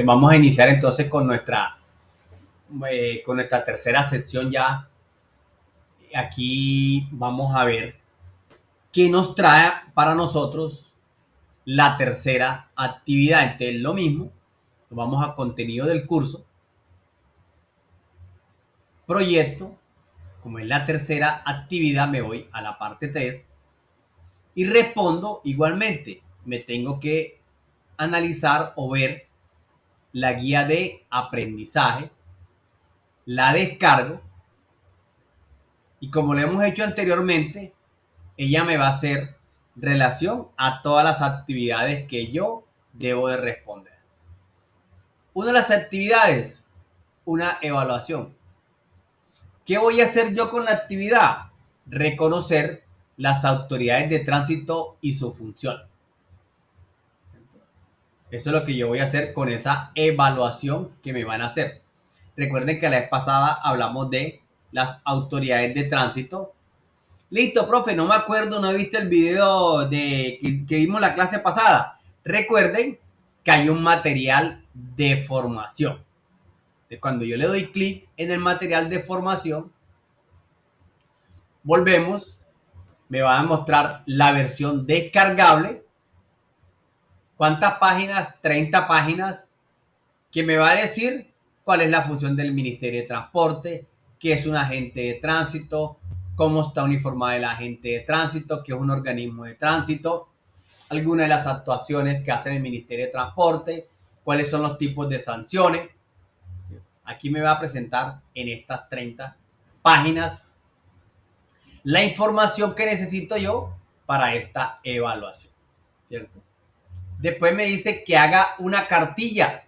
Vamos a iniciar entonces con nuestra tercera sección ya. Aquí vamos a ver qué nos trae para nosotros la tercera actividad. Entonces, lo mismo, vamos a contenido del curso, proyecto, como es la tercera actividad, me voy a la parte 3 y respondo igualmente. Me tengo que analizar o ver la guía de aprendizaje, la descargo y como lo hemos hecho anteriormente, ella me va a hacer relación a todas las actividades que yo debo de responder. Una de las actividades, una evaluación. ¿Qué voy a hacer yo con la actividad? Reconocer las autoridades de tránsito y su función. Eso es lo que yo voy a hacer con esa evaluación que me van a hacer. Recuerden que la vez pasada hablamos de las autoridades de tránsito. Listo, profe, no me acuerdo, no he visto el video que vimos la clase pasada. Recuerden que hay un material de formación. Cuando yo le doy clic en el material de formación, volvemos, me va a mostrar la versión descargable. ¿Cuántas páginas? 30 páginas, que me va a decir cuál es la función del Ministerio de Transporte, qué es un agente de tránsito, cómo está uniformado el agente de tránsito, qué es un organismo de tránsito, algunas de las actuaciones que hace el Ministerio de Transporte, cuáles son los tipos de sanciones. Aquí me va a presentar en estas 30 páginas la información que necesito yo para esta evaluación, ¿cierto? Después me dice que haga una cartilla.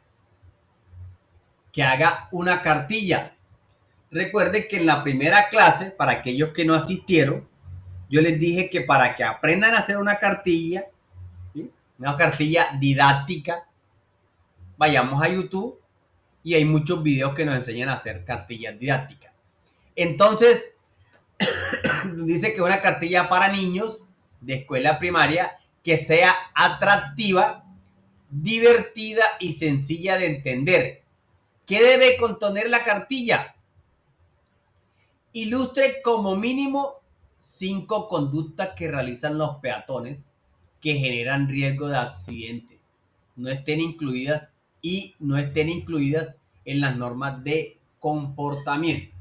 Recuerden que en la primera clase, para aquellos que no asistieron, yo les dije que para que aprendan a hacer una cartilla, ¿sí?, una cartilla didáctica, vayamos a YouTube y hay muchos videos que nos enseñan a hacer cartillas didácticas. Entonces, dice que una cartilla para niños de escuela primaria que sea atractiva, divertida y sencilla de entender. ¿Qué debe contener la cartilla? Ilustre como mínimo 5 conductas que realizan los peatones que generan riesgo de accidentes. No estén incluidas en las normas de comportamiento.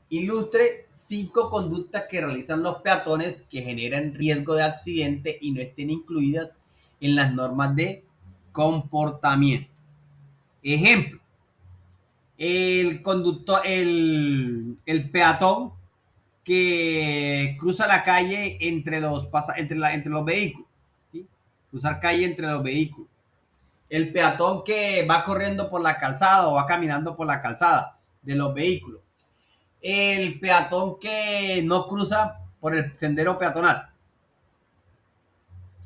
Ilustre 5 conductas que realizan los peatones que generan riesgo de accidente y no estén incluidas en las normas de comportamiento. Ejemplo, el peatón que cruza la calle entre los vehículos, ¿sí? Cruzar calle entre los vehículos. El peatón que va corriendo por la calzada o va caminando por la calzada de los vehículos. El peatón que no cruza por el sendero peatonal.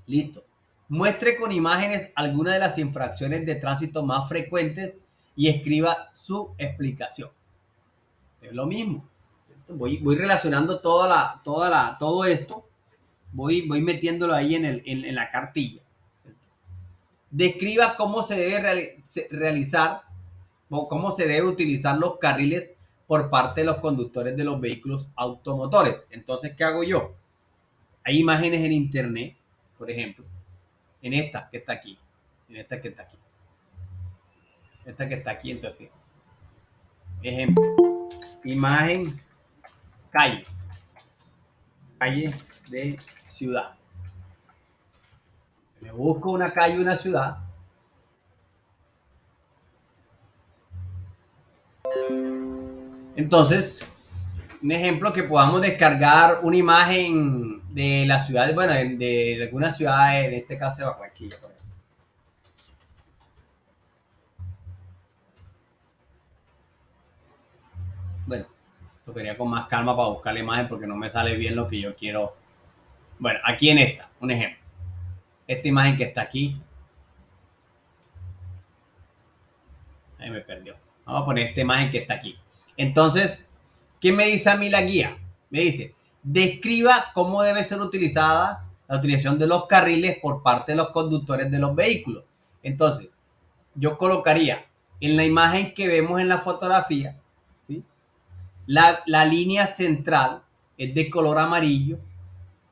Listo. Muestre con imágenes algunas de las infracciones de tránsito más frecuentes y escriba su explicación. Es lo mismo. Voy relacionando todo esto, voy metiéndolo ahí en la cartilla. Describa cómo se debe realizar o cómo se debe utilizar los carriles por parte de los conductores de los vehículos automotores. Entonces, ¿qué hago yo? Hay imágenes en internet, por ejemplo, en esta que está aquí, esta que está aquí, entonces, ejemplo, imagen, calle de ciudad. Me busco una calle, una ciudad. Entonces, un ejemplo que podamos descargar una imagen de la ciudad, bueno, de alguna ciudad, en este caso de Barranquilla. Bueno, tocaría con más calma para buscar la imagen porque no me sale bien lo que yo quiero. Bueno, aquí en esta, un ejemplo. Esta imagen que está aquí. Ahí me perdió. Vamos a poner esta imagen que está aquí. Entonces, ¿qué me dice a mí la guía? Me dice, describa cómo debe ser utilizada la utilización de los carriles por parte de los conductores de los vehículos. Entonces, yo colocaría en la imagen que vemos en la fotografía, ¿sí? La línea central es de color amarillo,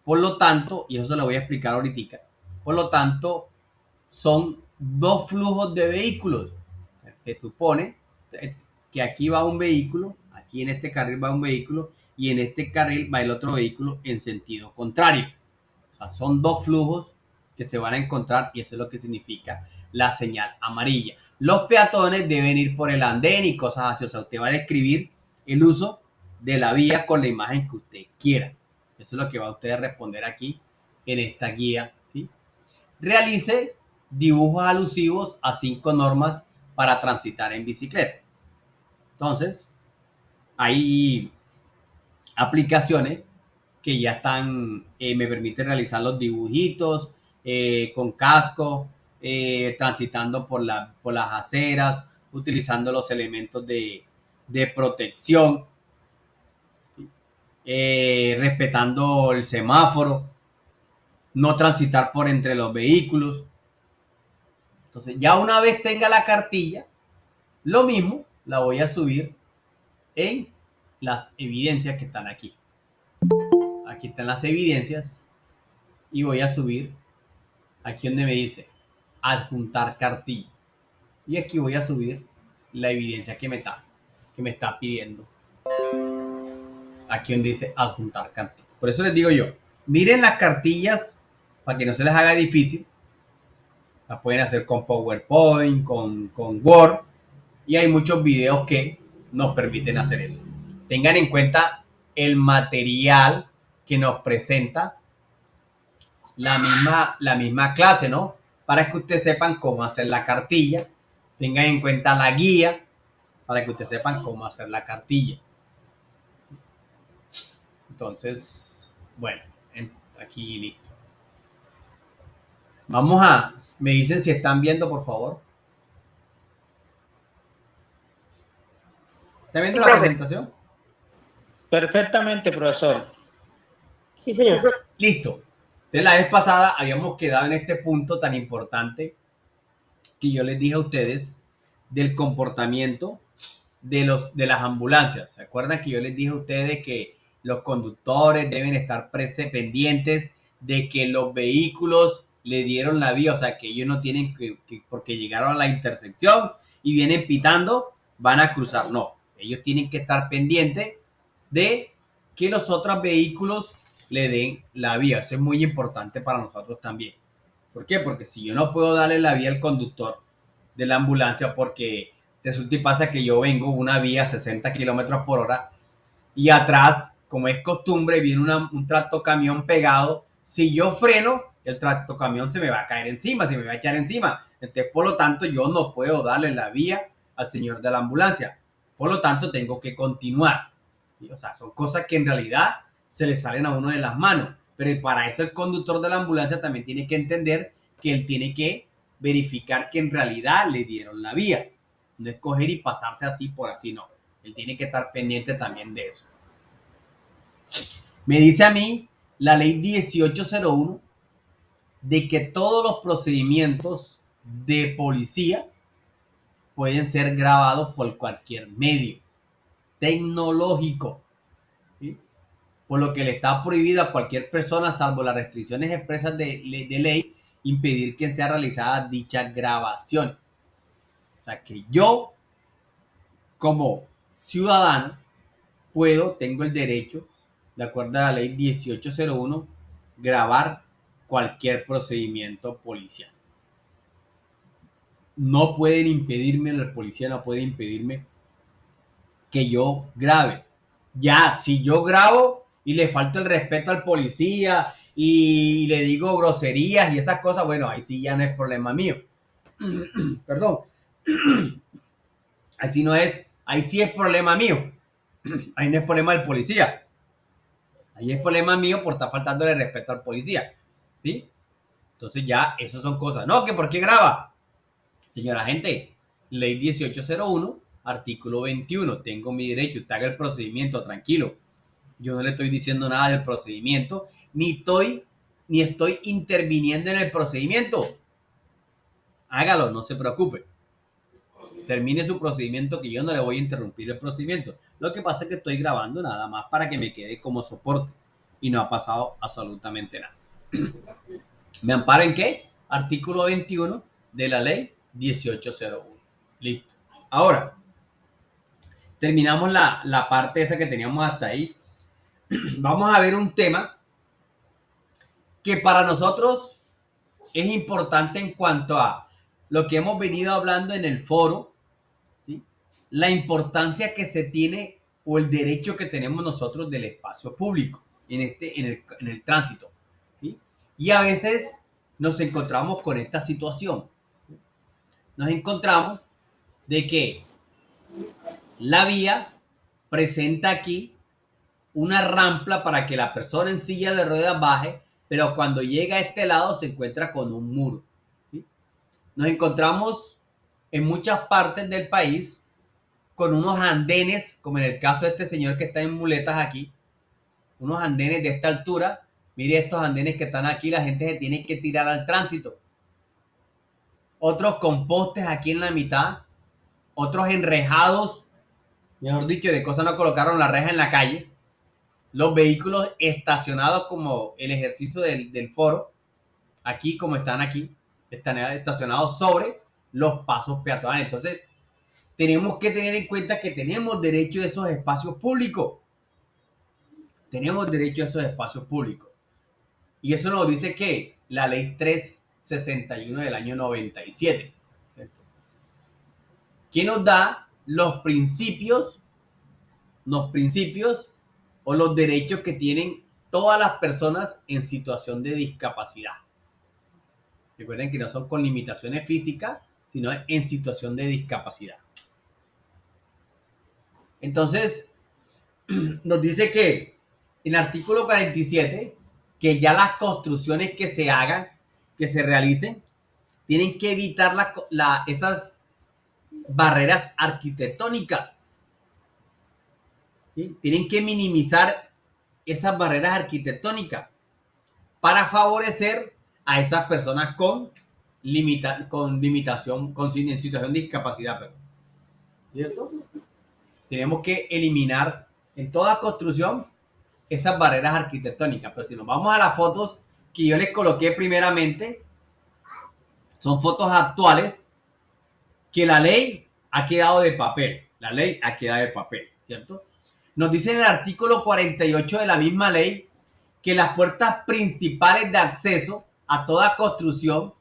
por lo tanto, y eso se lo voy a explicar ahorita, por lo tanto, son dos flujos de vehículos. Se supone que aquí va un vehículo, aquí en este carril va un vehículo y en este carril va el otro vehículo en sentido contrario. O sea, son dos flujos que se van a encontrar y eso es lo que significa la señal amarilla. Los peatones deben ir por el andén y cosas así. O sea, usted va a describir el uso de la vía con la imagen que usted quiera. Eso es lo que va a usted a responder aquí en esta guía, ¿sí? Realice dibujos alusivos a 5 normas para transitar en bicicleta. Entonces, hay aplicaciones que ya están, me permiten realizar los dibujitos con casco, transitando por las aceras, utilizando los elementos de protección, respetando el semáforo, no transitar por entre los vehículos. Entonces, ya una vez tenga la cartilla, lo mismo la voy a subir en las evidencias que están aquí. Aquí están las evidencias y voy a subir aquí donde me dice adjuntar cartilla. Y aquí voy a subir la evidencia que me está pidiendo. Aquí donde dice adjuntar cartilla. Por eso les digo yo, miren las cartillas para que no se les haga difícil. Las pueden hacer con PowerPoint, con Word. Y hay muchos videos que nos permiten hacer eso. Tengan en cuenta el material que nos presenta la misma clase, ¿no? Para que ustedes sepan cómo hacer la cartilla. Tengan en cuenta la guía para que ustedes sepan cómo hacer la cartilla. Entonces, bueno, aquí listo. Me dicen si están viendo, por favor. ¿Están viendo la presentación? Perfectamente, profesor. Sí, señor. Listo. Entonces, la vez pasada habíamos quedado en este punto tan importante que yo les dije a ustedes del comportamiento de las ambulancias. ¿Se acuerdan que yo les dije a ustedes que los conductores deben estar pendientes de que los vehículos le dieron la vía? O sea, que ellos no tienen que porque llegaron a la intersección y vienen pitando, van a cruzar. No, ellos tienen que estar pendientes de que los otros vehículos le den la vía. Eso es muy importante para nosotros también. ¿Por qué? Porque si yo no puedo darle la vía al conductor de la ambulancia porque resulta y pasa que yo vengo una vía a 60 kilómetros por hora y atrás, como es costumbre, viene un tractocamión pegado. Si yo freno, el tractocamión se me va a caer encima, se me va a echar encima. Entonces, por lo tanto, yo no puedo darle la vía al señor de la ambulancia. Por lo tanto, tengo que continuar. ¿Sí? O sea, son cosas que en realidad se le salen a uno de las manos. Pero para eso el conductor de la ambulancia también tiene que entender que él tiene que verificar que en realidad le dieron la vía. No es coger y pasarse así por así, no. Él tiene que estar pendiente también de eso. Me dice a mí la ley 1801 de que todos los procedimientos de policía pueden ser grabados por cualquier medio tecnológico, ¿sí? Por lo que le está prohibido a cualquier persona, salvo las restricciones expresas de ley, impedir que sea realizada dicha grabación. O sea que yo, como ciudadano, tengo el derecho, de acuerdo a la ley 1801, grabar cualquier procedimiento policial. No pueden impedirme, el policía no puede impedirme que yo grabe. Ya, si yo grabo y le falto el respeto al policía y le digo groserías y esas cosas, bueno, ahí sí ya no es problema mío. Perdón. Ahí sí es problema mío. Ahí no es problema del policía. Ahí es problema mío por estar faltando el respeto al policía. ¿Sí? Entonces ya, esas son cosas. No, que ¿por qué graba? Señora gente, ley 1801, artículo 21. Tengo mi derecho. Usted haga el procedimiento, tranquilo. Yo no le estoy diciendo nada del procedimiento, ni estoy interviniendo en el procedimiento. Hágalo, no se preocupe. termine su procedimiento, que yo no le voy a interrumpir el procedimiento. Lo que pasa es que estoy grabando nada más para que me quede como soporte y no ha pasado absolutamente nada. ¿Me amparo en qué? Artículo 21 de la ley 1801. Listo. Ahora, terminamos la parte esa que teníamos hasta ahí. Vamos a ver un tema que para nosotros es importante en cuanto a lo que hemos venido hablando en el foro, ¿sí? La importancia que se tiene o el derecho que tenemos nosotros del espacio público en el tránsito, ¿sí? Y a veces nos encontramos con esta situación. Nos encontramos de que la vía presenta aquí una rampa para que la persona en silla de ruedas baje, pero cuando llega a este lado se encuentra con un muro, ¿sí? Nos encontramos en muchas partes del país con unos andenes, como en el caso de este señor que está en muletas aquí, unos andenes de esta altura. Mire estos andenes que están aquí, la gente se tiene que tirar al tránsito. Otros con postes aquí en la mitad, otros enrejados, mejor dicho, de cosas no colocaron la reja en la calle. Los vehículos estacionados como el ejercicio del foro, aquí como están aquí, están estacionados sobre los pasos peatonales. Entonces, tenemos que tener en cuenta que tenemos derecho a esos espacios públicos. Tenemos derecho a esos espacios públicos. Y eso nos dice que la ley 361 del año 97, que nos da los principios o los derechos que tienen todas las personas en situación de discapacidad. Recuerden que no son con limitaciones físicas, sino en situación de discapacidad. Entonces, nos dice que en el artículo 47, que ya las construcciones que se hagan, que se realicen, tienen que evitar esas barreras arquitectónicas, ¿sí? Tienen que minimizar esas barreras arquitectónicas para favorecer a esas personas con limitación, en situación de discapacidad. ¿Cierto? Tenemos que eliminar en toda construcción esas barreras arquitectónicas. Pero si nos vamos a las fotos que yo les coloqué primeramente, son fotos actuales que la ley ha quedado de papel. La ley ha quedado de papel, ¿cierto? Nos dice en el artículo 48 de la misma ley que las puertas principales de acceso a toda construcción,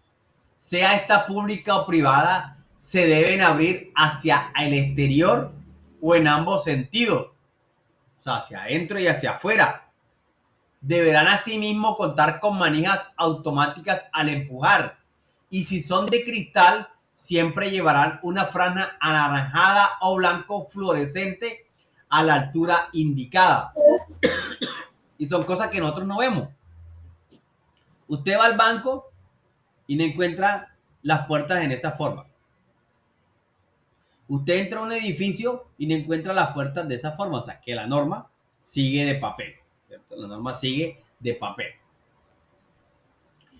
sea esta pública o privada, se deben abrir hacia el exterior o en ambos sentidos, o sea, hacia adentro y hacia afuera. Deberán asimismo contar con manijas automáticas al empujar, y si son de cristal, siempre llevarán una franja anaranjada o blanco fluorescente a la altura indicada. Y son cosas que nosotros no vemos. Usted va al banco y no encuentra las puertas en esa forma. Usted entra a un edificio y no encuentra las puertas de esa forma. O sea, que la norma sigue de papel, ¿cierto? La norma sigue de papel.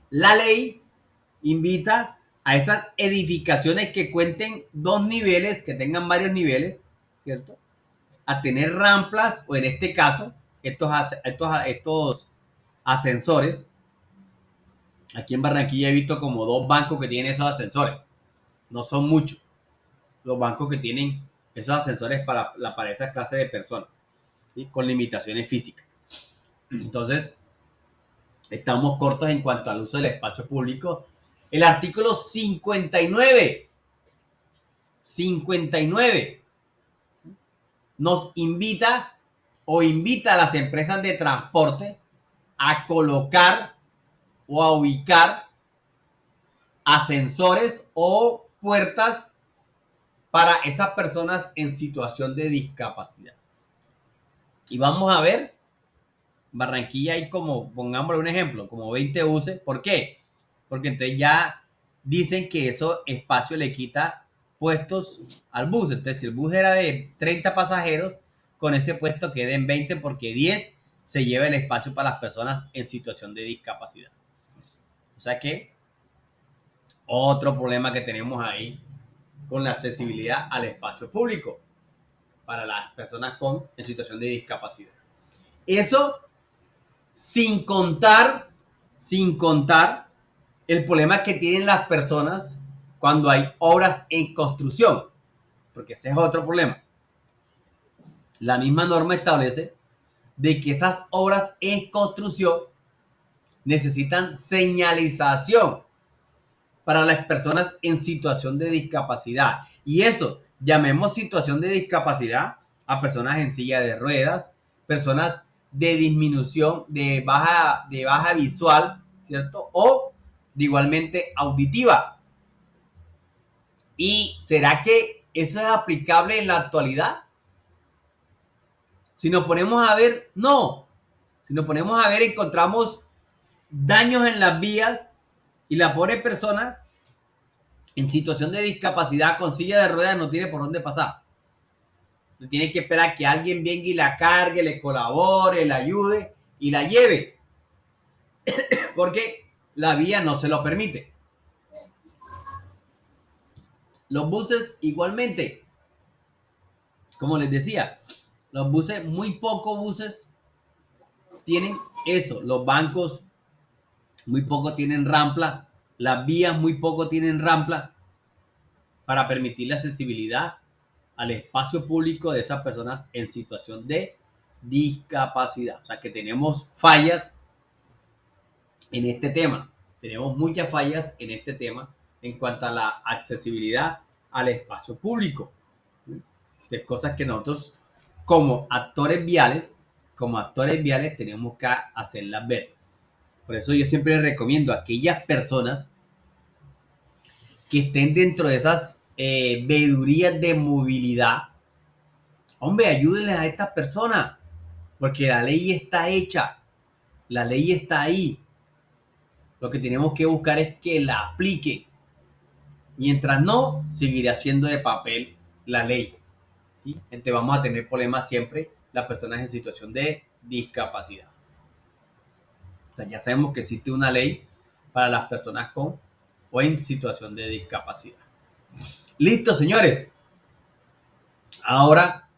La ley invita a esas edificaciones que cuenten dos niveles, que tengan varios niveles, ¿cierto? A tener rampas, o en este caso, estos ascensores. Aquí en Barranquilla he visto como 2 bancos que tienen esos ascensores. No son muchos los bancos que tienen esos ascensores para esa clase de personas, ¿sí? Con limitaciones físicas. Entonces, estamos cortos en cuanto al uso del espacio público. El artículo 59 nos invita a las empresas de transporte a colocar o a ubicar ascensores o puertas para esas personas en situación de discapacidad. Y vamos a ver, Barranquilla hay como, pongámosle un ejemplo, como 20 buses. ¿Por qué? Porque entonces ya dicen que eso espacio le quita puestos al bus. Entonces, si el bus era de 30 pasajeros, con ese puesto queden 20, porque 10 se lleva el espacio para las personas en situación de discapacidad. O sea que otro problema que tenemos ahí con la accesibilidad al espacio público para las personas en situación de discapacidad. Eso sin contar el problema que tienen las personas cuando hay obras en construcción, porque ese es otro problema. La misma norma establece de que esas obras en construcción necesitan señalización para las personas en situación de discapacidad. Y eso, llamemos situación de discapacidad a personas en silla de ruedas, personas de disminución, de baja visual, ¿cierto? O de igualmente auditiva. ¿Y será que eso es aplicable en la actualidad? Si nos ponemos a ver, no. Si nos ponemos a ver, encontramos daños en las vías y la pobre persona en situación de discapacidad con silla de ruedas no tiene por dónde pasar. Tiene que esperar que alguien venga y la cargue, le colabore, la ayude y la lleve. Porque la vía no se lo permite. Los buses igualmente. Como les decía, los buses, muy pocos buses tienen eso. Los bancos muy poco tienen rampa. Las vías muy poco tienen rampa para permitir la accesibilidad al espacio público de esas personas en situación de discapacidad. O sea que tenemos fallas en este tema. Tenemos muchas fallas en este tema en cuanto a la accesibilidad al espacio público. De cosas que nosotros como actores viales tenemos que hacerlas ver. Por eso yo siempre les recomiendo a aquellas personas que estén dentro de esas veedurías de movilidad, hombre, ayúdenles a estas personas, porque la ley está hecha, la ley está ahí. Lo que tenemos que buscar es que la aplique. Mientras no, seguirá siendo de papel la ley. ¿Sí? Entonces vamos a tener problemas siempre las personas en situación de discapacidad. O sea, ya sabemos que existe una ley para las personas con o en situación de discapacidad. Listo, señores. Ahora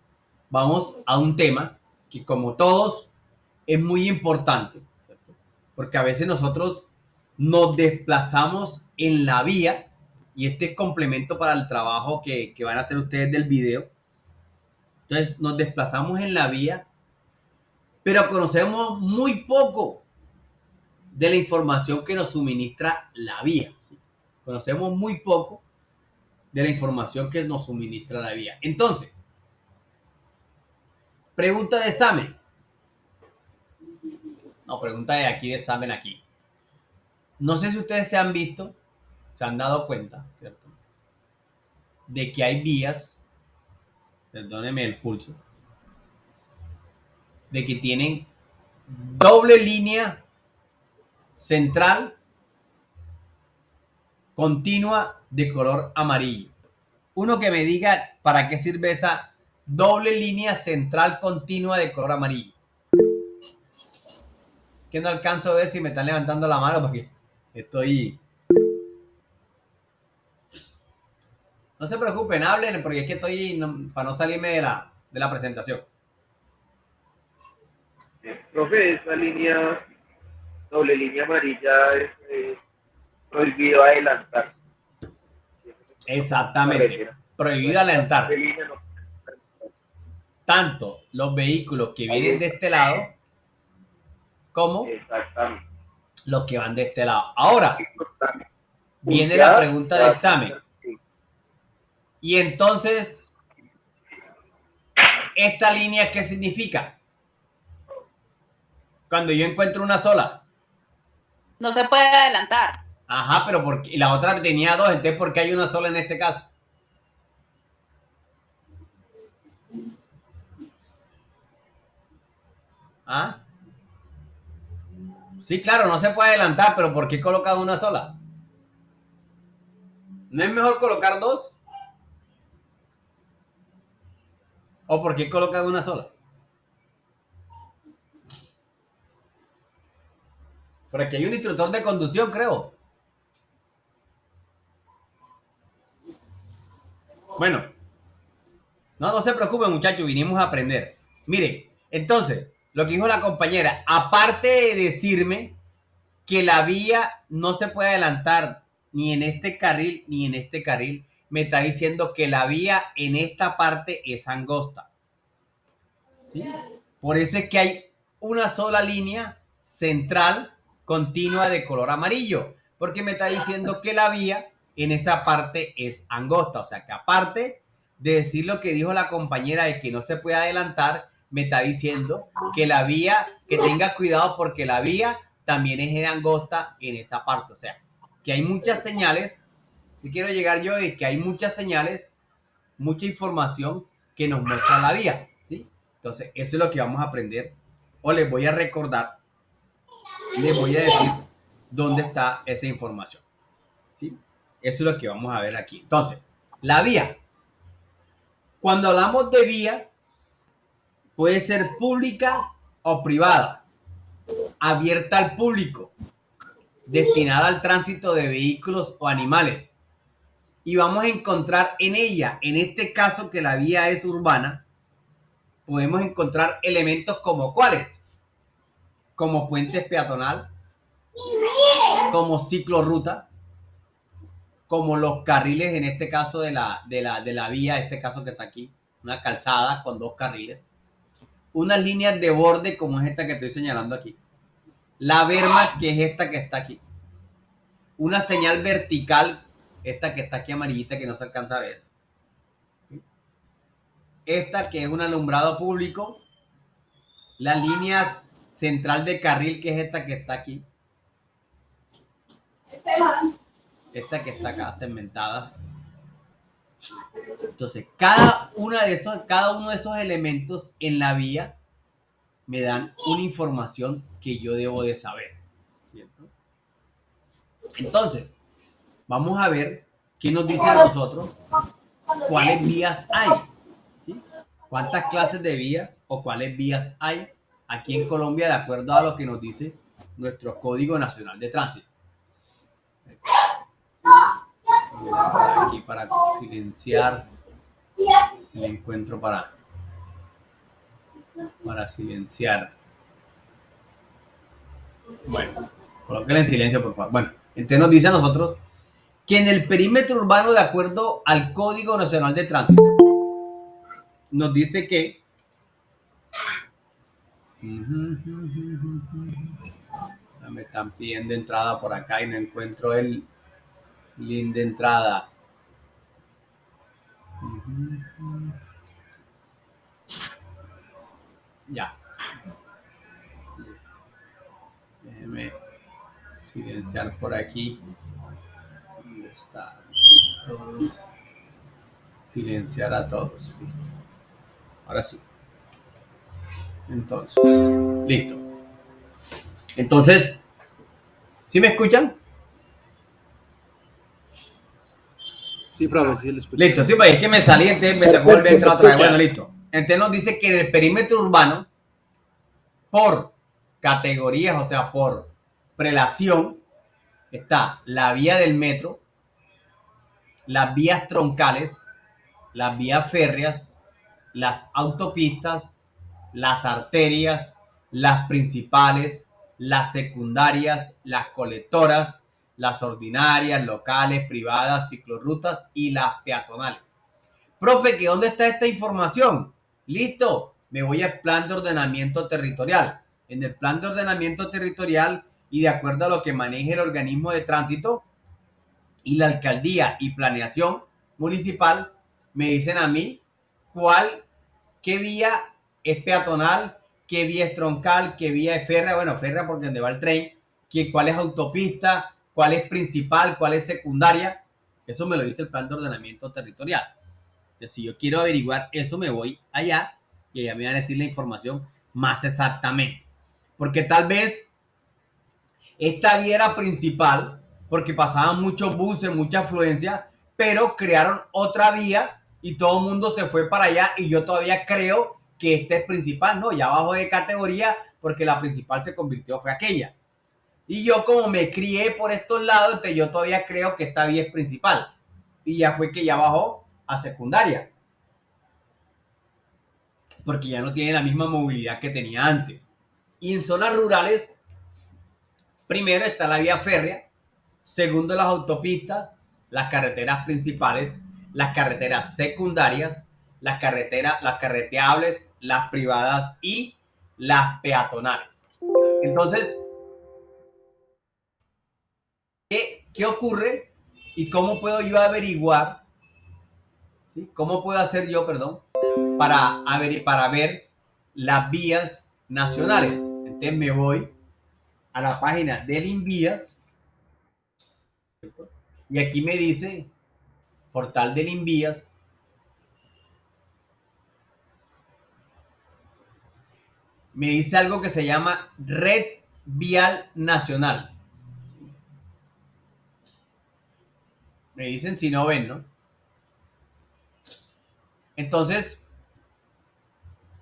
vamos a un tema que, como todos, es muy importante, ¿cierto? Porque a veces nosotros nos desplazamos en la vía, y este es complemento para el trabajo que van a hacer ustedes del video. Entonces nos desplazamos en la vía, pero conocemos muy poco de la información que nos suministra la vía. ¿Sí? Conocemos muy poco de la información que nos suministra la vía. Entonces, pregunta de examen. No, pregunta de aquí, de examen aquí. No sé si ustedes se han dado cuenta, ¿cierto? De que hay vías, perdónenme el pulso, de que tienen doble línea central continua de color amarillo. Uno que me diga para qué sirve esa doble línea central continua de color amarillo. Que no alcanzo a ver si me están levantando la mano porque estoy... No se preocupen, hablen porque es que estoy para no salirme de la presentación. Profe, esa línea, doble línea amarilla es prohibido adelantar. Exactamente. Prohibido adelantar. Tanto los vehículos que vienen de este lado como los que van de este lado. Ahora viene la pregunta de examen. Y entonces, ¿esta línea qué significa? Cuando yo encuentro una sola. No se puede adelantar. Ajá, pero porque la otra tenía dos, entonces ¿por qué hay una sola en este caso? ¿Ah? Sí, claro, no se puede adelantar, pero ¿por qué he colocado una sola? ¿No es mejor colocar dos? ¿O por qué he colocado una sola? Pero aquí hay un instructor de conducción, creo. Bueno, no se preocupen, muchachos, vinimos a aprender. Miren, entonces, lo que dijo la compañera, aparte de decirme que la vía no se puede adelantar ni en este carril ni en este carril, me está diciendo que la vía en esta parte es angosta. ¿Sí? Por eso es que hay una sola línea central continua de color amarillo, porque me está diciendo que la vía en esa parte es angosta. O sea que aparte de decir lo que dijo la compañera de que no se puede adelantar, me está diciendo que la vía, que tenga cuidado porque la vía también es angosta en esa parte. O sea, que hay muchas señales, que quiero llegar yo de que hay muchas señales, mucha información que nos muestra la vía, ¿sí? Entonces, eso es lo que vamos a aprender, o les voy a recordar, les voy a decir dónde está esa información, ¿sí? Eso es lo que vamos a ver aquí. Entonces, la vía. Cuando hablamos de vía, puede ser pública o privada, abierta al público, destinada al tránsito de vehículos o animales. Y vamos a encontrar en ella, en este caso que la vía es urbana, podemos encontrar elementos como ¿cuáles? Como puente peatonal, como ciclorruta, como los carriles, en este caso de la vía, este caso que está aquí, una calzada con 2 carriles, unas líneas de borde como es esta que estoy señalando aquí, la berma que es esta que está aquí, una señal vertical, esta que está aquí amarillita que no se alcanza a ver, esta que es un alumbrado público, la línea central de carril que es esta que está aquí, esta que está acá segmentada. Entonces, cada uno de esos elementos en la vía me dan una información que yo debo de saber, ¿cierto? Entonces, vamos a ver qué nos dice a nosotros cuáles vías hay, ¿sí? Cuántas clases de vías o cuáles vías hay aquí en Colombia de acuerdo a lo que nos dice nuestro Código Nacional de Tránsito. Aquí para silenciar, le encuentro para silenciar. Bueno, colóquenla en silencio, por favor. Bueno, entonces nos dice a nosotros que en el perímetro urbano, de acuerdo al Código Nacional de Tránsito, nos dice que me están pidiendo entrada por acá y no encuentro el link de entrada. Ya. Déjeme silenciar por aquí. ¿Dónde está? Todos. Silenciar a todos. Listo. Ahora sí. Entonces, listo. Entonces, ¿sí me escuchan? Sí, profe, sí lo escucho. Listo, sí, pues es que me salí, entonces me tengo que volver a entrar otra vez. Bueno, listo. Entonces nos dice que en el perímetro urbano, por categorías, o sea, por prelación, está la vía del metro, las vías troncales, las vías férreas, las autopistas, las arterias, las principales, las secundarias, las colectoras, las ordinarias, locales, privadas, ciclorrutas y las peatonales. Profe, ¿que dónde está esta información? Listo, me voy al plan de ordenamiento territorial. En el plan de ordenamiento territorial y de acuerdo a lo que maneje el organismo de tránsito y la alcaldía y planeación municipal, me dicen a mí qué vía es peatonal, qué vía es troncal, qué vía es férrea, bueno, férrea porque donde va el tren, cuál es autopista, cuál es principal, cuál es secundaria. Eso me lo dice el plan de ordenamiento territorial. Entonces, si yo quiero averiguar eso, me voy allá y allá me van a decir la información más exactamente. Porque tal vez esta vía era principal porque pasaban muchos buses, mucha afluencia, pero crearon otra vía y todo el mundo se fue para allá y yo todavía creo que esta es principal. No, ya bajó de categoría porque la principal se convirtió, fue aquella. Y yo como me crié por estos lados, entonces yo todavía creo que esta vía es principal. Y ya fue que ya bajó a secundaria, porque ya no tiene la misma movilidad que tenía antes. Y en zonas rurales, primero está la vía férrea, segundo las autopistas, las carreteras principales, las carreteras secundarias, las carreteables, las privadas y las peatonales. Entonces, ¿qué ocurre y cómo puedo yo averiguar? ¿Sí? ¿Cómo puedo hacer yo, perdón, para ver las vías nacionales? Entonces me voy a la página del Invías y aquí me dice portal del Invías. Me dice algo que se llama Red Vial Nacional. Me dicen si no ven, ¿no? Entonces,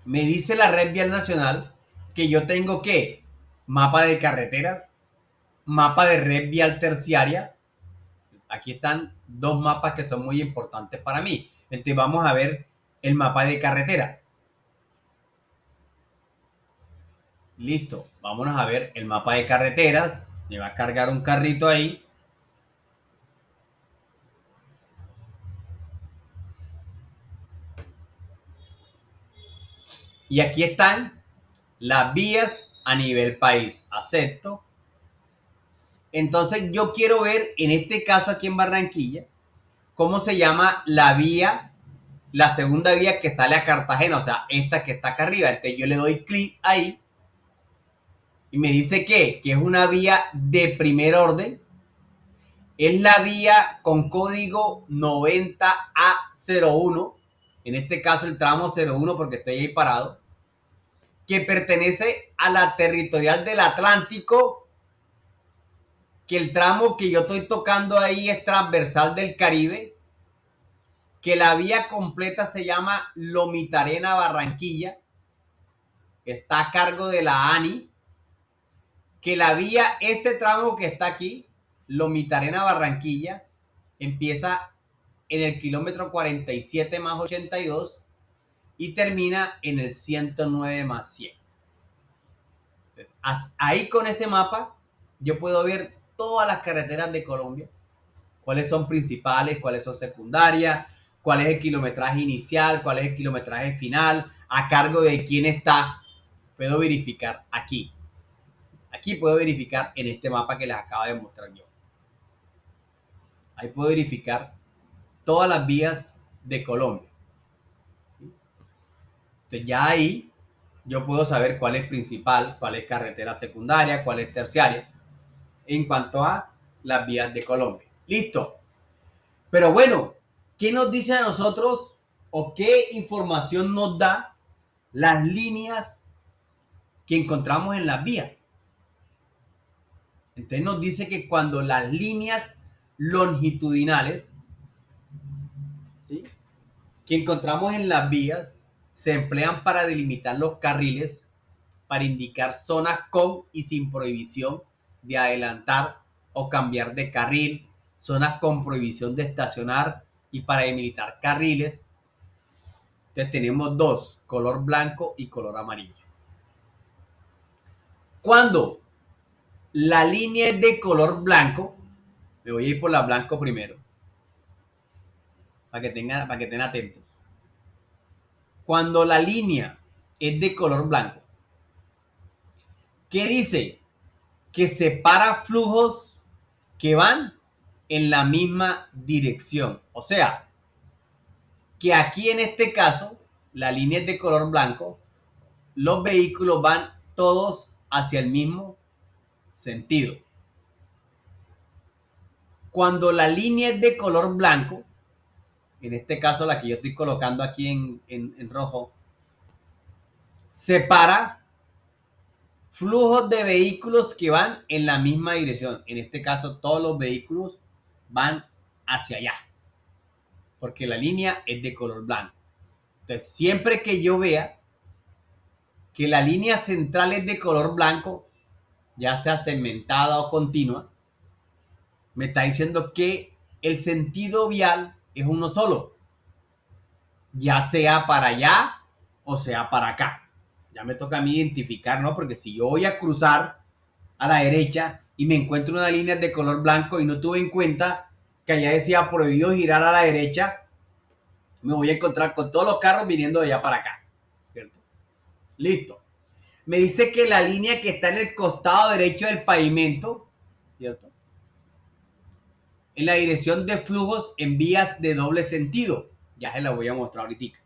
me dice la Red Vial Nacional que yo tengo que mapa de carreteras, mapa de red vial terciaria. Aquí están dos mapas que son muy importantes para mí. Entonces vamos a ver el mapa de carreteras. Listo, vámonos a ver el mapa de carreteras. Me va a cargar un carrito ahí. Y aquí están las vías a nivel país. Acepto. Entonces yo quiero ver, en este caso aquí en Barranquilla, cómo se llama la vía, la segunda vía que sale a Cartagena, o sea, esta que está acá arriba. Entonces yo le doy clic ahí y me dice que es una vía de primer orden. Es la vía con código 90A01, en este caso el tramo 01 porque estoy ahí parado, que pertenece a la territorial del Atlántico, que el tramo que yo estoy tocando ahí es transversal del Caribe, que la vía completa se llama Lomitarena Barranquilla, está a cargo de la ANI, que la vía, este tramo que está aquí, Lomitarena Barranquilla, empieza en el kilómetro 47 más 82 y termina en el 109 más 100. Ahí con ese mapa yo puedo ver todas las carreteras de Colombia, cuáles son principales, cuáles son secundarias, cuál es el kilometraje inicial, cuál es el kilometraje final, a cargo de quién está. Puedo verificar aquí. Aquí puedo verificar en este mapa que les acabo de mostrar yo. Ahí puedo verificar todas las vías de Colombia. Entonces ya ahí yo puedo saber cuál es principal, cuál es carretera secundaria, cuál es terciaria, en cuanto a las vías de Colombia. Listo. Pero bueno, ¿qué nos dice a nosotros o qué información nos da las líneas que encontramos en las vías? Entonces nos dice que cuando las líneas longitudinales, ¿sí?, que encontramos en las vías se emplean para delimitar los carriles, para indicar zonas con y sin prohibición de adelantar o cambiar de carril, zonas con prohibición de estacionar y para delimitar carriles. Entonces tenemos dos, color blanco y color amarillo. Cuando la línea es de color blanco, me voy a ir por la blanco primero, para que estén atentos. Cuando la línea es de color blanco, ¿qué dice? Que separa flujos que van en la misma dirección. O sea, que aquí en este caso, la línea es de color blanco, los vehículos van todos hacia el mismo sentido. Cuando la línea es de color blanco, en este caso la que yo estoy colocando aquí en rojo, separa flujos de vehículos que van en la misma dirección. En este caso todos los vehículos van hacia allá, porque la línea es de color blanco. Entonces siempre que yo vea que la línea central es de color blanco, ya sea segmentada o continua, me está diciendo que el sentido vial es uno solo. ya sea para allá o sea para acá. Ya me toca a mí identificar, ¿no? Porque si yo voy a cruzar a la derecha y me encuentro una línea de color blanco y no tuve en cuenta que allá decía prohibido girar a la derecha, me voy a encontrar con todos los carros viniendo de allá para acá, ¿cierto? Listo. Me dice que la línea que está en el costado derecho del pavimento, ¿cierto?, en la dirección de flujos en vías de doble sentido. Ya se la voy a mostrar ahorita.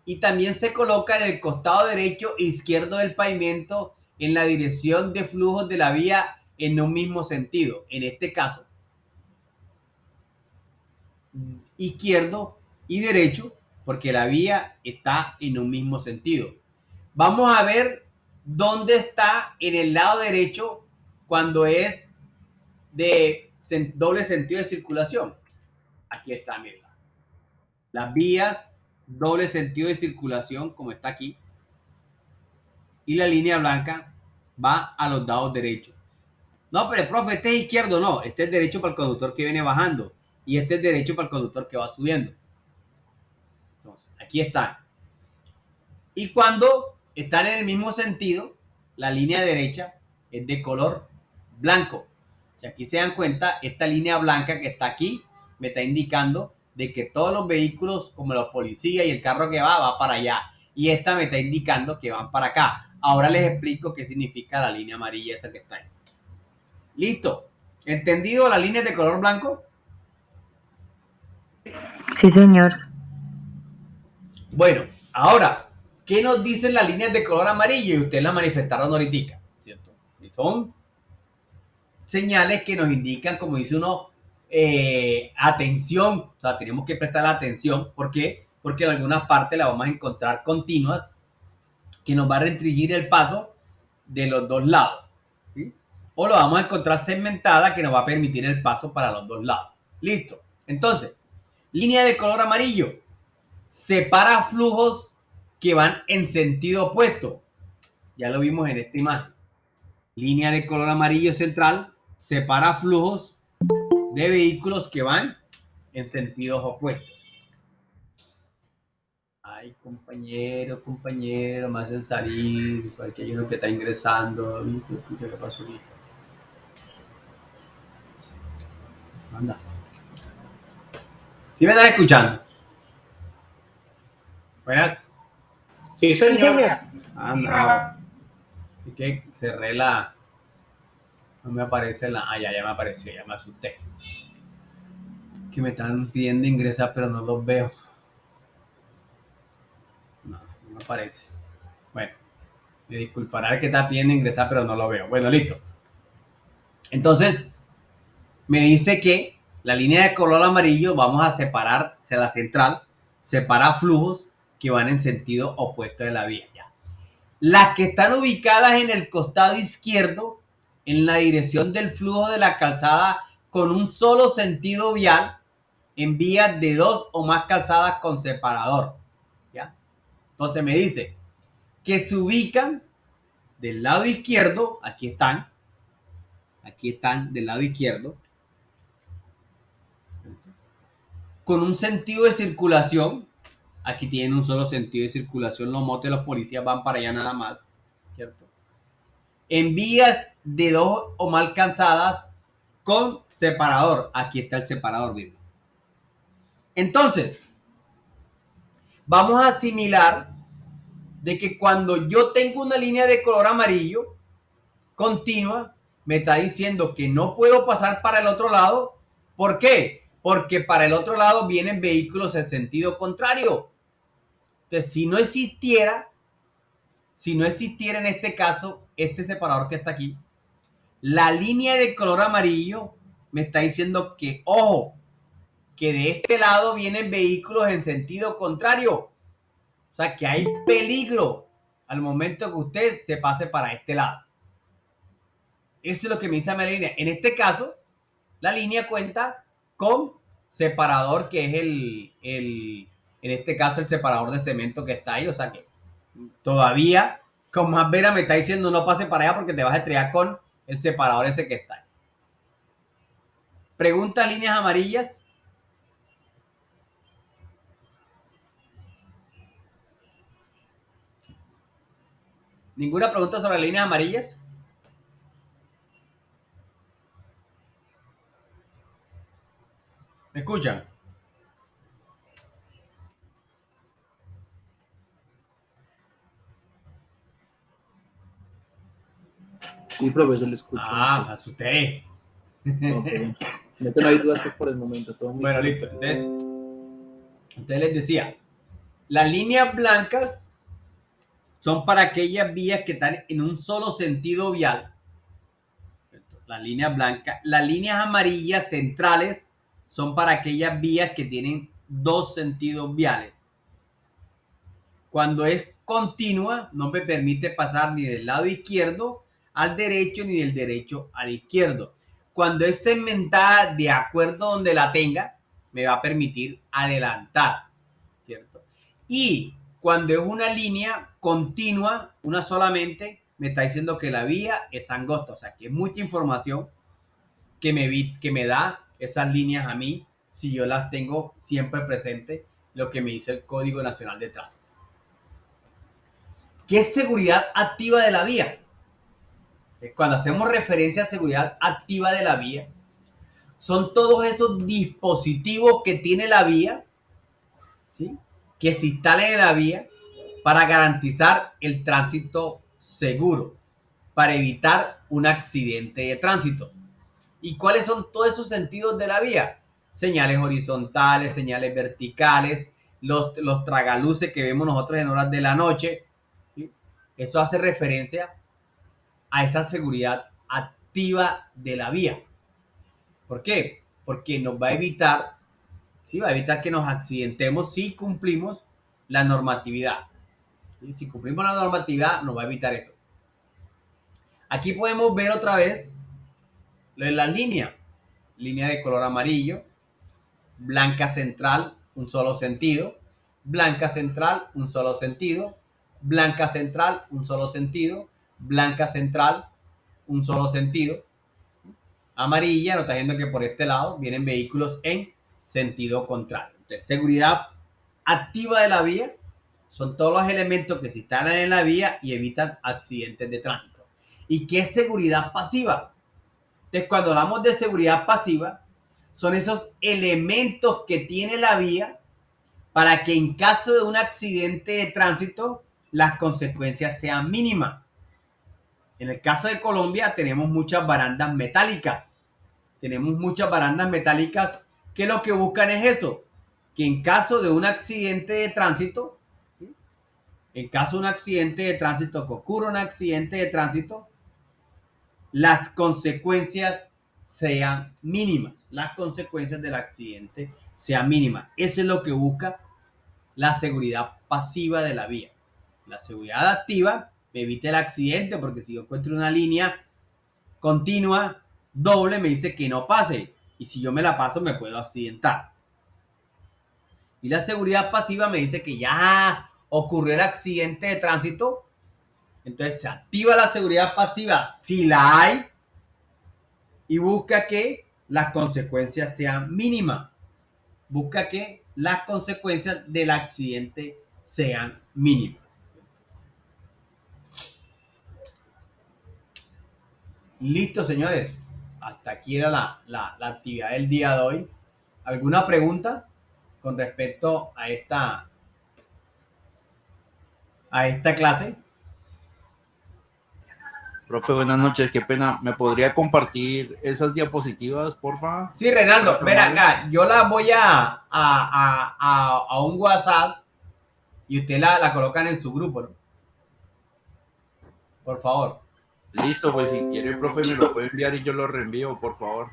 Y también se coloca en el costado derecho e izquierdo del pavimento en la dirección de flujos de la vía en un mismo sentido. En este caso, izquierdo y derecho, porque la vía está en un mismo sentido. Vamos a ver dónde está en el lado derecho cuando es de doble sentido de circulación. Aquí está, miren. Las vías doble sentido de circulación, como está aquí, y la línea blanca va a los lados derechos. No, pero profe, este es izquierdo, no, este es derecho para el conductor que viene bajando y este es derecho para el conductor que va subiendo. Entonces, aquí están. Y cuando están en el mismo sentido, la línea derecha es de color blanco. Si aquí se dan cuenta, esta línea blanca que está aquí me está indicando de que todos los vehículos, como los policías y el carro que va para allá. Y esta me está indicando que van para acá. Ahora les explico qué significa la línea amarilla esa que está ahí. Listo. ¿Entendido la línea de color blanco? Sí, señor. Bueno, ahora, ¿qué nos dicen las líneas de color amarillo? Y ustedes las manifestaron ahorita, ¿cierto? Y son señales que nos indican, como dice uno, atención. O sea, tenemos que prestar atención. ¿Por qué? Porque en algunas partes las vamos a encontrar continuas, que nos va a restringir el paso de los dos lados, ¿sí? O lo vamos a encontrar segmentada, que nos va a permitir el paso para los dos lados. Listo. Entonces, línea de color amarillo separa flujos que van en sentido opuesto. Ya lo vimos en esta imagen. Línea de color amarillo central separa flujos de vehículos que van en sentidos opuestos. Ay, compañero, me hacen salir, porque hay uno que está ingresando. ¿Qué pasó aquí? Anda. ¿Sí me están escuchando? Buenas. Sí, señor. Anda. Es que cerré la... No me aparece la... Ah, ya me apareció, ya me asusté. Que me están pidiendo ingresar, pero no los veo. No me aparece. Bueno, me disculpará el que está pidiendo ingresar, pero no lo veo. Bueno, listo. Entonces, me dice que la línea de color amarillo vamos a separar, sea la central, separa flujos que van en sentido opuesto de la vía. Ya. Las que están ubicadas en el costado izquierdo, en la dirección del flujo de la calzada con un solo sentido vial, en vías de dos o más calzadas con separador. ¿Ya? Entonces me dice que se ubican del lado izquierdo, aquí están del lado izquierdo, con un sentido de circulación. Aquí tienen un solo sentido de circulación, los motos de los policías van para allá nada más, ¿cierto? En vías de dos o más calzadas con separador. Aquí está el separador, ¿bien? Entonces, vamos a asimilar de que cuando yo tengo una línea de color amarillo continua, me está diciendo que no puedo pasar para el otro lado. ¿Por qué? Porque para el otro lado vienen vehículos en sentido contrario. Entonces, si no existiera en este caso, este separador que está aquí, la línea de color amarillo me está diciendo que, ojo, que de este lado vienen vehículos en sentido contrario. O sea, que hay peligro al momento que usted se pase para este lado. Eso es lo que me dice la línea. En este caso, la línea cuenta con separador, que es en este caso, el separador de cemento que está ahí. O sea que todavía, con más vera, me está diciendo no pase para allá porque te vas a estrellar con el separador ese que está ahí. Pregunta líneas amarillas. ¿Ninguna pregunta sobre las líneas amarillas? ¿Me escuchan? Sí, profe, se le escucha. Ah, me asusté. Ok. No que no hay dudas pues, por el momento. Todo muy Bueno, bien. listo. Entonces les decía, las líneas blancas son para aquellas vías que están en un solo sentido vial. Las líneas blancas. Las líneas amarillas centrales son para aquellas vías que tienen dos sentidos viales. Cuando es continua, no me permite pasar ni del lado izquierdo al derecho ni del derecho al izquierdo. Cuando es segmentada de acuerdo donde la tenga, me va a permitir adelantar, ¿cierto? Y cuando es una línea continua, una solamente, me está diciendo que la vía es angosta, o sea, que es mucha información que me da esas líneas a mí si yo las tengo siempre presente, lo que me dice el Código Nacional de Tránsito. ¿Qué es seguridad activa de la vía? Cuando hacemos referencia a seguridad activa de la vía, son todos esos dispositivos que tiene la vía, ¿sí?, que se instalen en la vía para garantizar el tránsito seguro, para evitar un accidente de tránsito. ¿Y cuáles son todos esos sentidos de la vía? Señales horizontales, señales verticales, los tragaluces que vemos nosotros en horas de la noche, ¿sí? Eso hace referencia a esa seguridad activa de la vía. ¿Por qué? Porque nos va a evitar, ¿sí?, va a evitar que nos accidentemos si cumplimos la normatividad. ¿Sí? Si cumplimos la normatividad, nos va a evitar eso. Aquí podemos ver otra vez lo de las líneas. Línea de color amarillo, blanca central, un solo sentido, blanca central, un solo sentido, blanca central, un solo sentido, blanca central, un solo sentido. Amarilla nos está diciendo que por este lado vienen vehículos en sentido contrario. Entonces, seguridad activa de la vía son todos los elementos que se instalan en la vía y evitan accidentes de tránsito. ¿Y qué es seguridad pasiva? Entonces, cuando hablamos de seguridad pasiva, son esos elementos que tiene la vía para que en caso de un accidente de tránsito, las consecuencias sean mínimas. En el caso de Colombia, tenemos muchas barandas metálicas. Tenemos muchas barandas metálicas que lo que buscan es eso, que en caso de un accidente de tránsito, ¿sí?, en caso de un accidente de tránsito, que ocurra un accidente de tránsito, las consecuencias sean mínimas, las consecuencias del accidente sean mínimas. Eso es lo que busca la seguridad pasiva de la vía. La seguridad activa me evita el accidente, porque si yo encuentro una línea continua, doble, me dice que no pase, y si yo me la paso me puedo accidentar. Y la seguridad pasiva me dice que ya ocurrió el accidente de tránsito, entonces se activa la seguridad pasiva si la hay y busca que las consecuencias sean mínimas. Busca que las consecuencias del accidente sean mínimas. Listo, señores. Hasta aquí era la actividad del día de hoy. ¿Alguna pregunta con respecto a esta clase? Profe, buenas noches, qué pena. ¿Me podría compartir esas diapositivas, porfa? Sí, Reinaldo, ven acá. Yo las voy a un WhatsApp y usted la colocan en su grupo, ¿no? Por favor. Listo, pues si quiere, profe, me lo puede enviar y yo lo reenvío, por favor.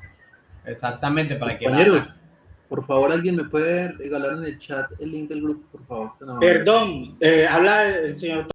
Exactamente, para que Compañeros, por favor, ¿alguien me puede regalar en el chat el link del grupo, por favor? Perdón, habla el señor